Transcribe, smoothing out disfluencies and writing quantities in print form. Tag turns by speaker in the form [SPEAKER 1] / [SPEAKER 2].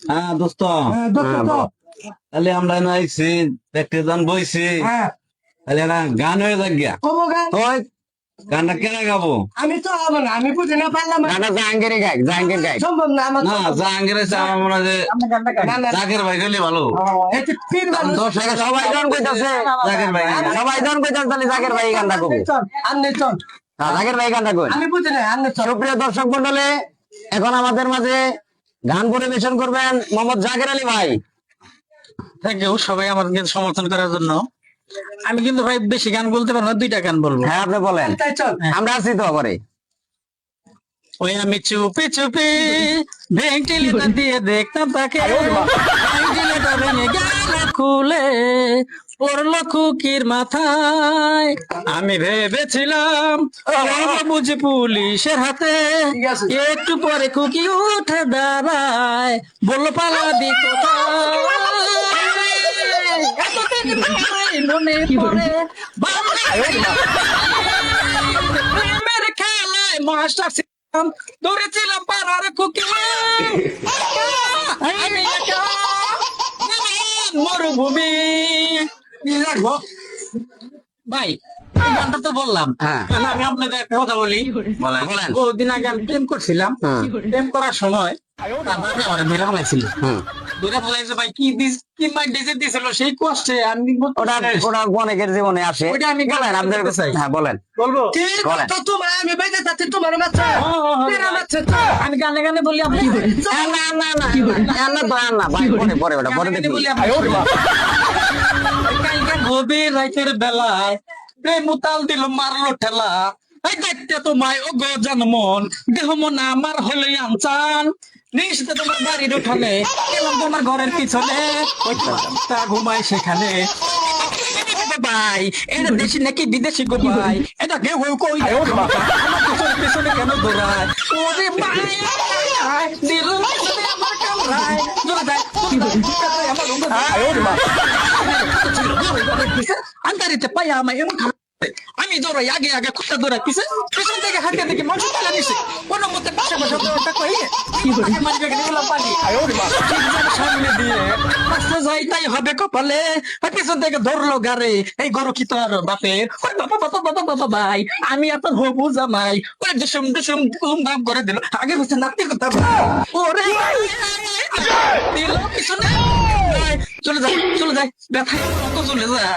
[SPEAKER 1] হ্যাঁ দোস্ত, তাহলে আমরা না আইছি প্র্যাকটিস গান বইছি, তাহলে না গান হয়ে যাক গিয়া। ওই গানটা কেনা গাবো?
[SPEAKER 2] আমি তো আমার আমি বুঝি না পারলাম
[SPEAKER 3] গানটা জাহাঙ্গীরে গায়, জাহাঙ্গীর গায়।
[SPEAKER 2] সম্ভব না আমার
[SPEAKER 1] না জাহাঙ্গীর আছে, আমার মনে হয় যে জাকের ভাই গেলে ভালো।
[SPEAKER 2] একটু ফির ভালো
[SPEAKER 3] সবাই গান কইতাছে,
[SPEAKER 1] জাকের ভাই
[SPEAKER 3] সবাই গান কইতাছে, তাহলে জাকের ভাই গানটা কবে?
[SPEAKER 2] আন্নে চল
[SPEAKER 3] জাকের ভাই গানটা কই?
[SPEAKER 2] আমি বুঝি না আন্নে চল।
[SPEAKER 3] সুপ্রিয় দর্শক মন্ডলী, এখন আমাদের মাঝে গান পরিবেশন করবেন মোহাম্মদ জাকের আলী ভাই।
[SPEAKER 4] থ্যাংক ইউ সবাই আমাকে সমর্থন করার জন্য। আমি কিন্তু ভাই বেশি গান বলতে পারবো না, দুইটা গান বলবো।
[SPEAKER 3] হ্যাঁ আপনি বলেন,
[SPEAKER 2] তাই চল
[SPEAKER 3] আমরা আছি তো করে।
[SPEAKER 4] ওই আমি চুপি চুপি ভেন্টিলেটর দিয়ে দেখতাম তাকে, ভেন্টিলেটর ভেঙে গেল খুলে পড়লো খুকির মাথায়। আমি ভেবেছিলাম বুঝি পুলিশের হাতে, একটু পরে খুকি উঠে দাঁড়ায়, বললো পালাবি কোথায়। এতদিন ভাই মনে পড়ে প্রেমের খেলায় মাস্টার দৌড়েছিলাম পাড়ার খুকি, আমি একা মরুভূমি। ভাই এই গানটা তো বললাম,
[SPEAKER 3] হ্যাঁ।
[SPEAKER 4] তাহলে আমি আপনাদের একটা কথা বলি।
[SPEAKER 1] বলেন।
[SPEAKER 4] বহুদিন আগে আমি প্রেম করছিলাম,
[SPEAKER 3] হুম।
[SPEAKER 4] প্রেম করার সময় তারপরে আমার মেরে ফেলাইছিল,
[SPEAKER 3] হুম।
[SPEAKER 4] মেরে ফেলাইছে ভাই, কি মাইন্ড দিয়েছিল সেই কষ্টে আমি
[SPEAKER 3] ওটা ওটা অনেকের জীবনে আসে।
[SPEAKER 4] ওইটা আমি
[SPEAKER 3] বলেন,
[SPEAKER 4] গান
[SPEAKER 3] আপনার
[SPEAKER 4] করতে চাই।
[SPEAKER 3] হ্যাঁ বলেন।
[SPEAKER 4] বলবো
[SPEAKER 2] ঠিক
[SPEAKER 3] বলেন।
[SPEAKER 2] তো তোমার আমি বেঁচে যাচ্ছি তোমার মাত্র তেরা মাত্র
[SPEAKER 4] আমি গানে গানে বলি আপনি
[SPEAKER 3] হ্যাঁ, না না না না না ভাই, পরে পরে ওটা পরে দেখি।
[SPEAKER 4] কালকে গভীর রাতের বেলায় প্রেম উতাল দিল, মারলো ঠেলা। এই দেখতে তোমায় ও গো জনমন, দেহ মন আমার হলে আনচান। নিশ্চিত তোমার বাড়ির উঠানে গেলাম, তোমার ঘরের পিছনে ওই তা ঘুমাই সেখানে। ভাই এটা দেশি নাকি বিদেশি গো ভাই, এটা কেউ কই আমার পিছনে পিছনে কেন দৌড়ায়? ওরে ভাই দিল আমার কামড়ায়, জোরে যায় আমার আন্দারিতে পাই আমায় এমন খারাপ। আমি দৌড়াই আগে আগে কুত্তা দৌড়াই পিছে, পিছন থেকে হাঁটিয়ে দেখি মাংস তুলে নিছে। কোনো মতে পাশে পাশে সামনে দিয়ে পাশে যাই তাই হবে কপালে, পিছন থেকে ধরলো গারে এই গরু কি তোর বাপের? ওই বাবা বাবা বাবা বাবা ভাই, আমি আপনার হবু জামাই। ওই ডুসুম ডুসুম ধুম ধাম করে দিল, আগে হচ্ছে নাপতে কথা ওরে দিল পিছনে চলে যায় ব্যথায় চলে যায়।